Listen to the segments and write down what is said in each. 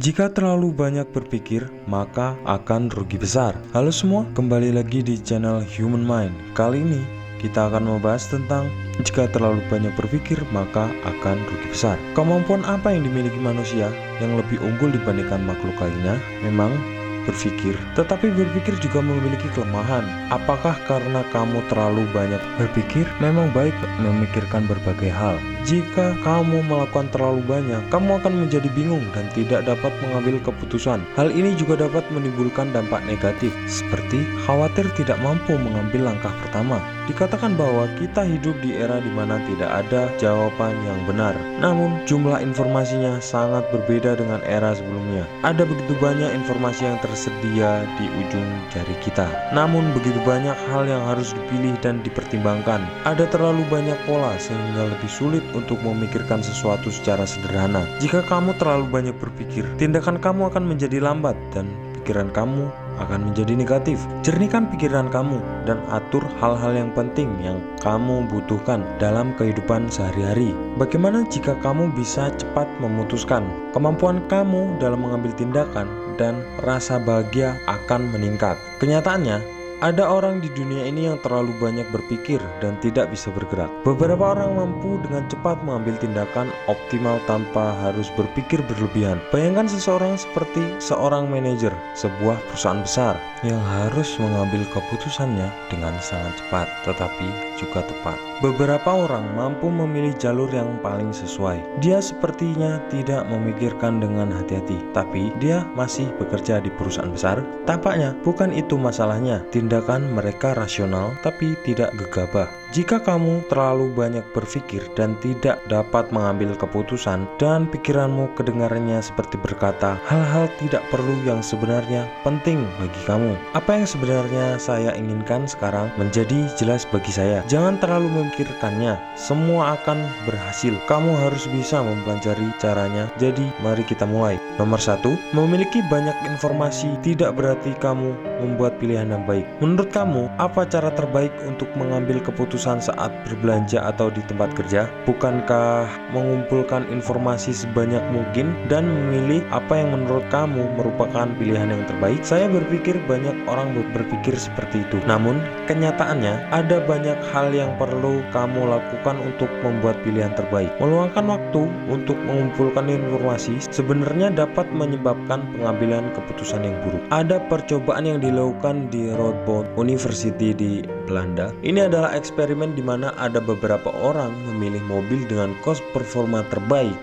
Jika terlalu banyak berpikir, maka akan rugi besar. Halo semua, kembali lagi di channel Human Mind. Kali ini kita akan membahas tentang jika terlalu banyak berpikir, maka akan rugi besar. Kemampuan apa yang dimiliki manusia yang lebih unggul dibandingkan makhluk lainnya? Memang berpikir. Tetapi berpikir juga memiliki kelemahan. Apakah karena kamu terlalu banyak berpikir? Memang baik memikirkan berbagai hal. Jika kamu melakukan terlalu banyak, kamu akan menjadi bingung dan tidak dapat mengambil keputusan. Hal ini juga dapat menimbulkan dampak negatif, seperti khawatir tidak mampu mengambil langkah pertama. Dikatakan bahwa kita hidup di era di mana tidak ada jawaban yang benar. Namun, jumlah informasinya sangat berbeda dengan era sebelumnya. Ada begitu banyak informasi yang tersedia di ujung jari kita. Namun, begitu banyak hal yang harus dipilih dan dipertimbangkan. Ada terlalu banyak pola sehingga lebih sulit untuk memikirkan sesuatu secara sederhana. Jika kamu terlalu banyak berpikir, tindakan kamu akan menjadi lambat dan pikiran kamu akan menjadi negatif. Jernihkan pikiran kamu dan atur hal-hal yang penting yang kamu butuhkan dalam kehidupan sehari-hari. Bagaimana jika kamu bisa cepat memutuskan? Kemampuan kamu dalam mengambil tindakan dan rasa bahagia akan meningkat. Kenyataannya, ada orang di dunia ini yang terlalu banyak berpikir dan tidak bisa bergerak. Beberapa orang mampu dengan cepat mengambil tindakan optimal tanpa harus berpikir berlebihan. Bayangkan seseorang seperti seorang manajer sebuah perusahaan besar yang harus mengambil keputusannya dengan sangat cepat, tetapi juga tepat. Beberapa orang mampu memilih jalur yang paling sesuai. Dia sepertinya tidak memikirkan dengan hati-hati, tapi dia masih bekerja di perusahaan besar. Tampaknya bukan itu masalahnya. Tindakan mereka rasional tapi tidak gegabah. Jika kamu terlalu banyak berpikir dan tidak dapat mengambil keputusan dan pikiranmu kedengarannya seperti berkata hal-hal tidak perlu yang sebenarnya penting bagi kamu. Apa yang sebenarnya saya inginkan sekarang menjadi jelas bagi saya. Jangan terlalu memikirkannya, semua akan berhasil. Kamu harus bisa mempelajari caranya. Jadi mari kita mulai. Nomor 1, memiliki banyak informasi tidak berarti kamu membuat pilihan yang baik. Menurut kamu, apa cara terbaik untuk mengambil keputusan saat berbelanja atau di tempat kerja? Bukankah mengumpulkan informasi sebanyak mungkin dan memilih apa yang menurut kamu merupakan pilihan yang terbaik? Saya berpikir banyak orang berpikir seperti itu. Namun, kenyataannya ada banyak hal yang perlu kamu lakukan untuk membuat pilihan terbaik. Meluangkan waktu untuk mengumpulkan informasi sebenarnya dapat menyebabkan pengambilan keputusan yang buruk. Ada percobaan yang dilakukan di Radboud University di Belanda. Ini adalah eksperimen di mana ada beberapa orang memilih mobil dengan cost performa terbaik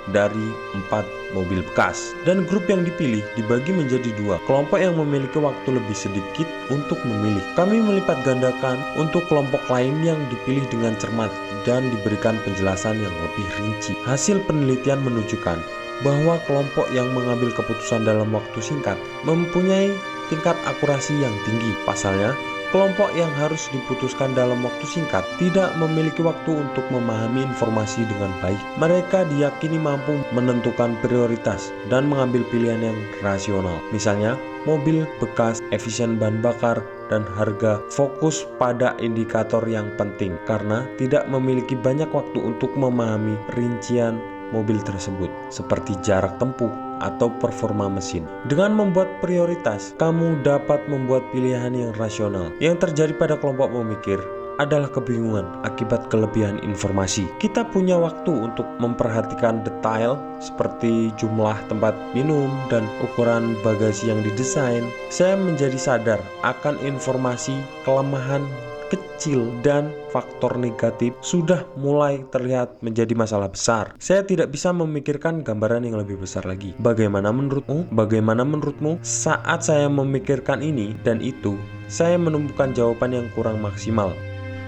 dari 4 mobil bekas, dan grup yang dipilih dibagi menjadi 2. Kelompok yang memiliki waktu lebih sedikit untuk memilih. Kami melipat gandakan untuk kelompok lain yang dipilih dengan cermat dan diberikan penjelasan yang lebih rinci. Hasil penelitian menunjukkan bahwa kelompok yang mengambil keputusan dalam waktu singkat mempunyai tingkat akurasi yang tinggi. Pasalnya, kelompok yang harus diputuskan dalam waktu singkat tidak memiliki waktu untuk memahami informasi dengan baik. Mereka diyakini mampu menentukan prioritas dan mengambil pilihan yang rasional. Misalnya, mobil bekas, efisien bahan bakar, dan harga. Fokus pada indikator yang penting karena tidak memiliki banyak waktu untuk memahami rincian mobil tersebut, seperti jarak tempuh atau performa mesin. Dengan membuat prioritas, kamu dapat membuat pilihan yang rasional. Yang terjadi pada kelompok memikir adalah kebingungan akibat kelebihan informasi. Kita punya waktu untuk memperhatikan detail seperti jumlah tempat minum dan ukuran bagasi yang didesain. Saya menjadi sadar akan informasi, kelemahan kecil dan faktor negatif sudah mulai terlihat menjadi masalah besar. Saya tidak bisa memikirkan gambaran yang lebih besar lagi. Bagaimana menurutmu? Bagaimana menurutmu? Saat saya memikirkan ini dan itu, saya menemukan jawaban yang kurang maksimal.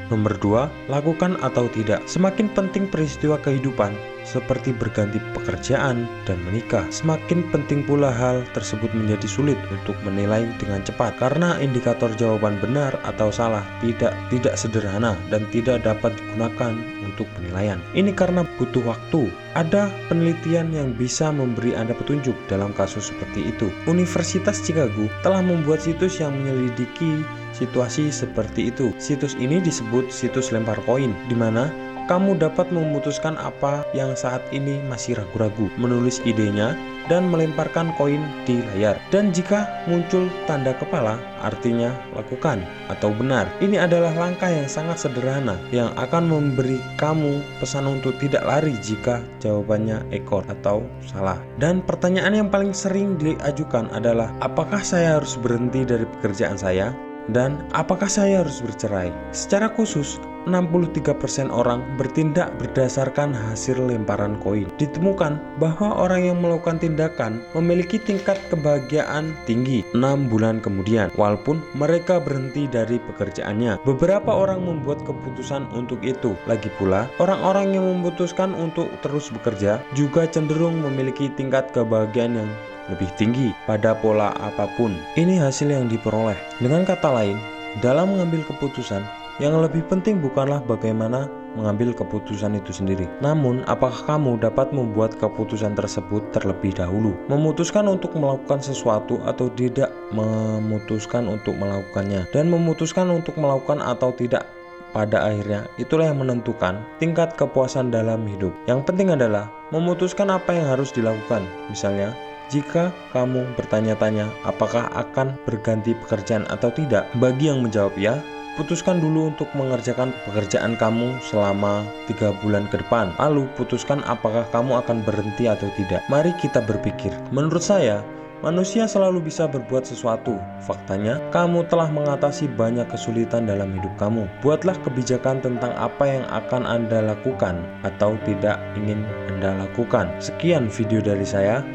Nomor 2, lakukan atau tidak. Semakin penting peristiwa kehidupan seperti berganti pekerjaan dan menikah, semakin penting pula hal tersebut menjadi sulit untuk menilai dengan cepat karena indikator jawaban benar atau salah tidak sederhana dan tidak dapat digunakan untuk penilaian. Ini karena butuh waktu. Ada penelitian yang bisa memberi Anda petunjuk dalam kasus seperti itu. Universitas Chicago telah membuat situs yang menyelidiki situasi seperti itu. Situs ini disebut situs lempar koin, di mana kamu dapat memutuskan apa yang saat ini masih ragu-ragu, menulis idenya, dan melemparkan koin di layar. Dan jika muncul tanda kepala, artinya lakukan atau benar. Ini adalah langkah yang sangat sederhana yang akan memberi kamu pesan untuk tidak lari jika jawabannya ekor atau salah. Dan pertanyaan yang paling sering diajukan adalah, apakah saya harus berhenti dari pekerjaan saya? Dan apakah saya harus bercerai? Secara khusus, 63% orang bertindak berdasarkan hasil lemparan koin. Ditemukan bahwa orang yang melakukan tindakan memiliki tingkat kebahagiaan tinggi 6 bulan kemudian, walaupun mereka berhenti dari pekerjaannya. Beberapa orang membuat keputusan untuk itu. Lagi pula, orang-orang yang memutuskan untuk terus bekerja juga cenderung memiliki tingkat kebahagiaan yang lebih tinggi pada pola apapun. Ini hasil yang diperoleh. Dengan kata lain, dalam mengambil keputusan, yang lebih penting bukanlah bagaimana mengambil keputusan itu sendiri, namun apakah kamu dapat membuat keputusan tersebut terlebih dahulu. Memutuskan untuk melakukan sesuatu atau tidak memutuskan untuk melakukannya, dan memutuskan untuk melakukan atau tidak pada akhirnya itulah yang menentukan tingkat kepuasan dalam hidup. Yang penting adalah memutuskan apa yang harus dilakukan. Misalnya, jika kamu bertanya-tanya apakah akan berganti pekerjaan atau tidak, bagi yang menjawab ya, putuskan dulu untuk mengerjakan pekerjaan kamu selama 3 bulan ke depan. Lalu putuskan apakah kamu akan berhenti atau tidak. Mari kita berpikir. Menurut saya, manusia selalu bisa berbuat sesuatu. Faktanya, kamu telah mengatasi banyak kesulitan dalam hidup kamu. Buatlah kebijakan tentang apa yang akan Anda lakukan atau tidak ingin Anda lakukan. Sekian video dari saya.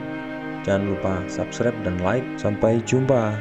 Jangan lupa subscribe dan like. Sampai jumpa.